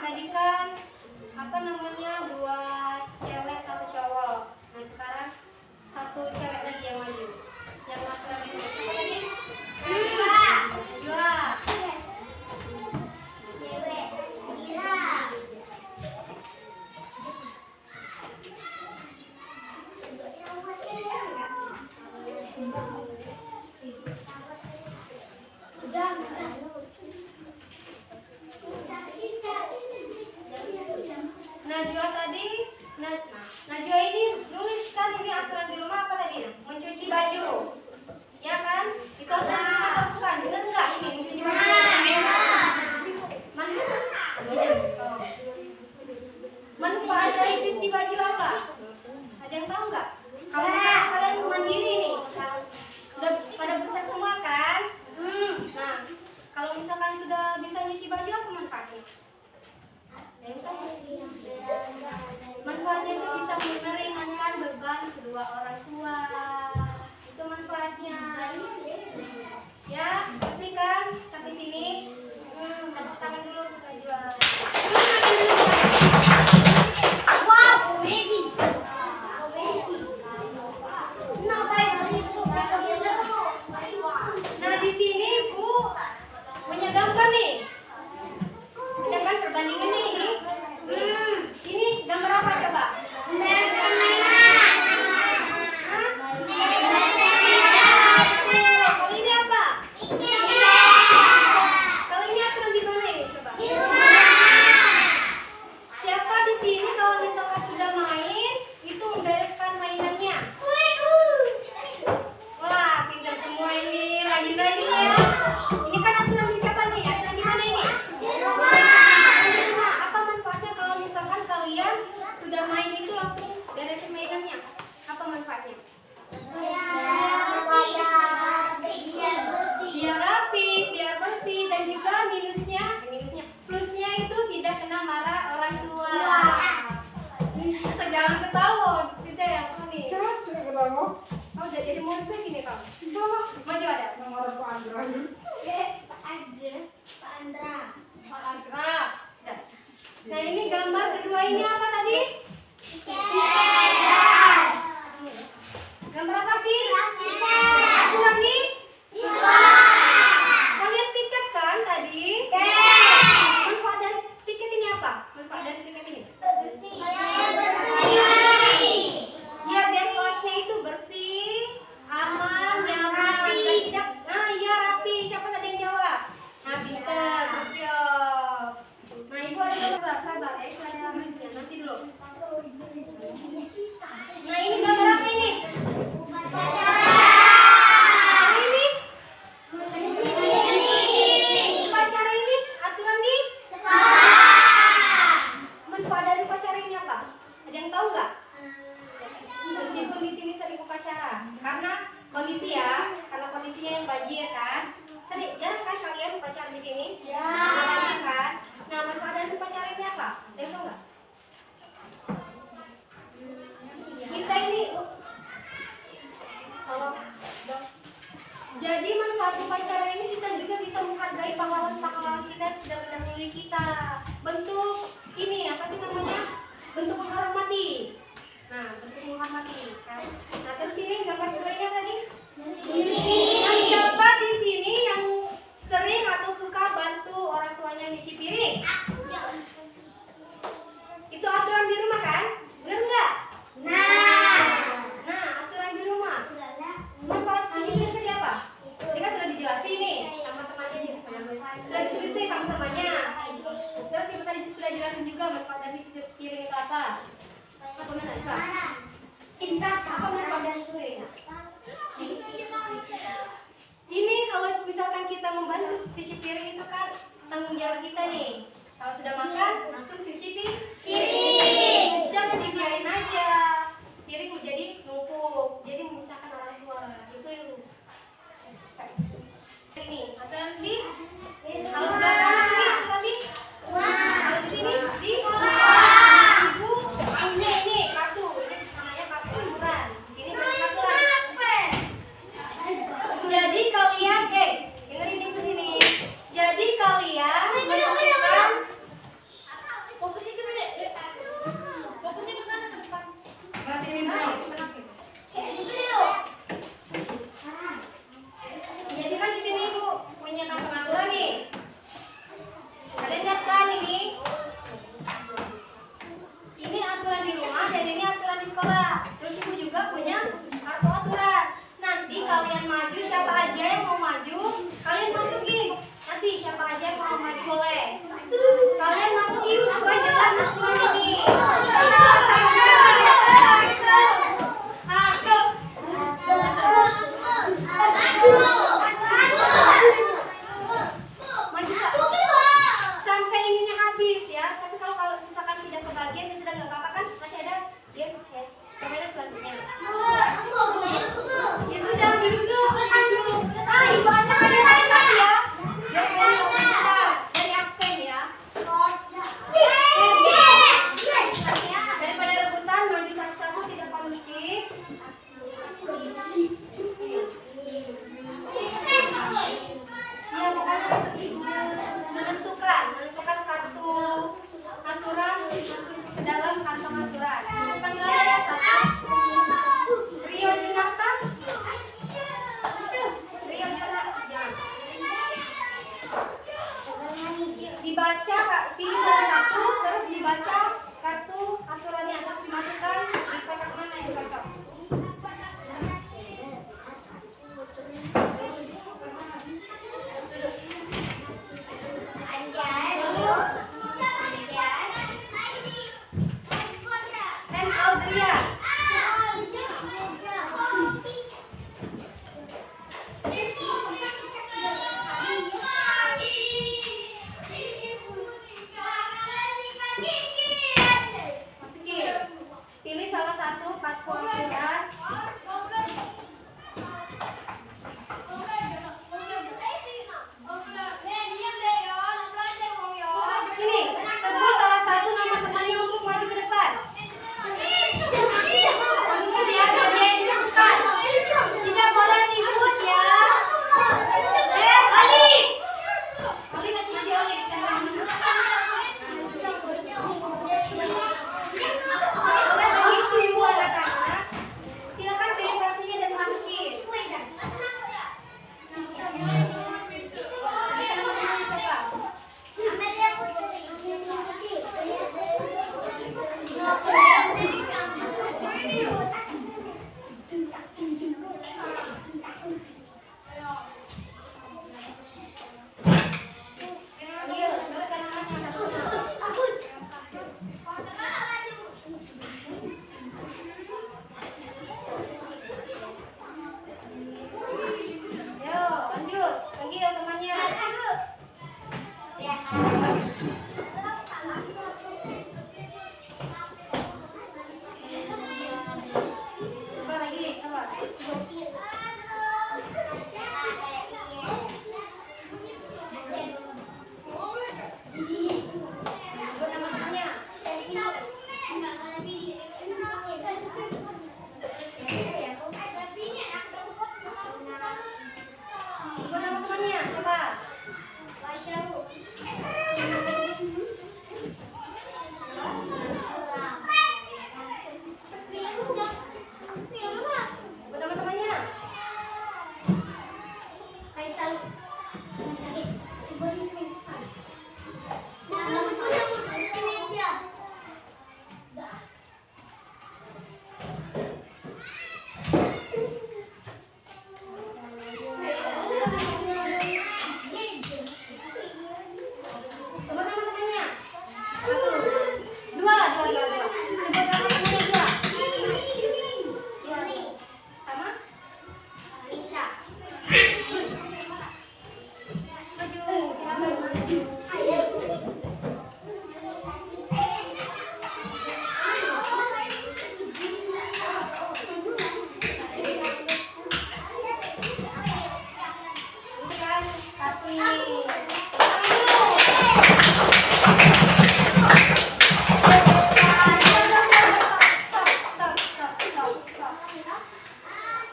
tadi kan apa namanya buat cewek satu cowok. Nah sekarang satu cewek lagi yang maju. Yang aturan itu apa tadi? Dua. Najwa tadi, Najwa ini nulis kan ini aturan di rumah apa tadi? Mencuci baju, ya kan? Itu aturan di rumah atau bukan? Benar nggak ini mencuci baju? Manfaat dari cuci baju apa? Ada yang tahu nggak? Kalau misalnya kalian mandiri nih, sudah pada besar semua kan? Nah, kalau misalkan sudah bisa nyuci baju apa manfaatnya? Manfaatnya itu bisa meringankan beban kedua orang tua. Itu manfaatnya. Ya, ngerti kan? Sampai sini. Tepuk tangan dulu untuk Najwa. Wow, amazing. Nah, di sini Bu punya gambar nih. Ada kan perbandingannya ini? Ini gambar apa coba? Kalau ini apa? Kalau ini aturan di mana ini coba? Siapa di sini kalau misalkan sudah main itu membereskan mainannya? Wah, pintar semua ini, rajin-rajin ya. Ini kan aturan di siapa nih? Aturan di mana ini? Apa manfaatnya kalau misalkan kalian sudah main itu langsung beresin mainannya? Apa manfaatnya? Biar rapi, biar bersih, dan juga plusnya itu tidak kena marah orang tua. Jangan ketawa, tidak ya kami. Oh, jadi mau ke sini kau? Maju ada. Pak Andra. Nah ini gambar kedua ini apa tadi? Gambar apa Ki? Aturan di? Kalian piket kan tadi? Manfaat dari piket ini apa? Manfaat dari piket ini? Ya biar kelasnya itu bersih, aman, nyaman, dan tidak. Nah iya rapi. Siapa tadi yang jawab? Nah pinter, good job. Nah ibu ada sabar ya, itu ada nanti dulu. Nah ini gambar apa ini? Upacara ini aturan di manfaat dari upacara ini apa? Ada yang tahu nggak? Meskipun di sini sering upacara, karena kondisi ya, karena kondisinya yang banjir kan, jarang kan kalian upacara di sini? Ya. Kan? Nah manfaat dari upacara ini apa? Ada yang tahu nggak? Kita ini jadi manfaat upacara ini kita juga bisa menghargai pahlawan-pahlawan kita yang sudah mendahului kita. Bentuk ini apa sih namanya? Bentuk menghormati. Nah, bentuk menghormati kan. Nah, terus ini gambar keduanya tadi? Nah, siapa di sini yang sering atau suka bantu orang tuanya nyuci piring? Itu aturan di rumah kan? Benar nggak? Nah, aturan di rumah. Manfaat nyuci piring tadi apa? Ini kan sudah dijelasin nih sama temannya. Sudah ditulis nih sama temannya. Terus kita tadi sudah jelasin juga manfaat dari nyuci piring itu apa? Apa mana? Apa manfaat dari piring? Ini kalau misalkan kita membantu cuci piring itu kan tanggung jawab kita nih. Kalau sudah makan langsung cuci piring. Jangan dibiarin aja. Piring menjadi numpuk, jadi memisahkan orang tua. Itu ini aturan di kalau sebelah kanan ini aturan di kalau di sini di ibu punya ini kartu, ini namanya kartu aturan. Di sini banyak aturan. Jadi kalian dengerin ibu sini. Jadi kalian menentukan dibaca, pilih salah satu, terus dibaca kartu aturannya, terus dimasukkan di kotak mana yang cocok. Pilih salah satu kartu aturan. Ini, sebut salah satu nama temannya untuk maju ke depan. Langsung dia yang bukan. Tidak boleh ribut ya. Olip. Olip, maju Olip. Silakan pilih kartunya dan masukin.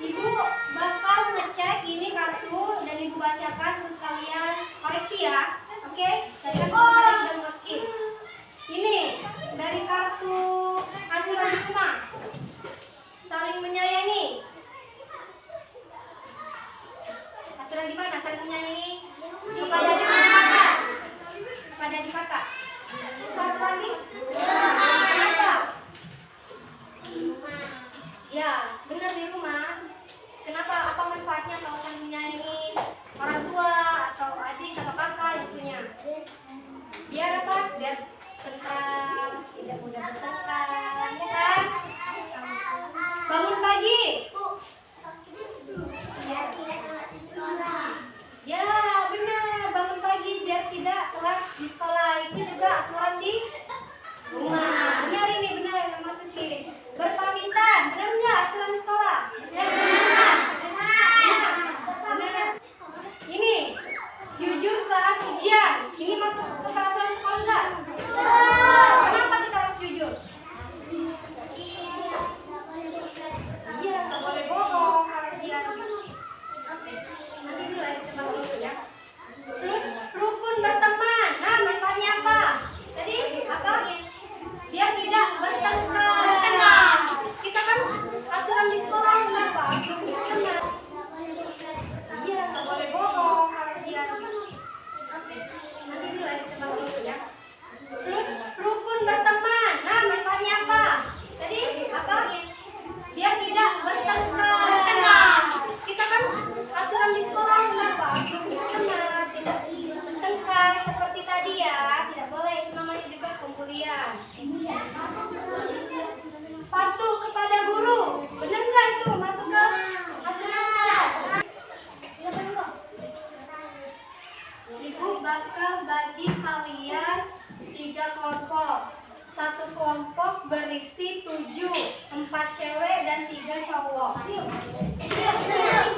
Ibu bakal ngecek ini kartu dan ibu bacakan terus kalian koreksi ya. Oke? Dari kartu sudah masukin. Ini dari kartu aturan di rumah. Saling menyayangi. Aturan di mana? Saling menyayangi kepada adik kakak. Kepada adik kakak. Satu lagi? Kenapa? Ya, benar di rumah. Kenapa? Apa manfaatnya kalau saling menyayangi orang tua atau adik atau kakak yang punya? Biar apa? Biar tentram, tidak mudah bertengkar, ya kan? Bangun pagi. Ya, benar. Bangun pagi biar tidak telat di sekolah. Itu juga aturan di rumah. Benar ini, benar. Masukin. Berpamitan. Benar enggak aturan di sekolah? Benar. Benar. Ini jujur saat ujian. Ini masuk ke peraturan sekolah enggak? Kenapa kita harus jujur? 3 kelompok. Satu kelompok berisi 7, 4 cewek dan 3 cowok. Yuk. Yuk.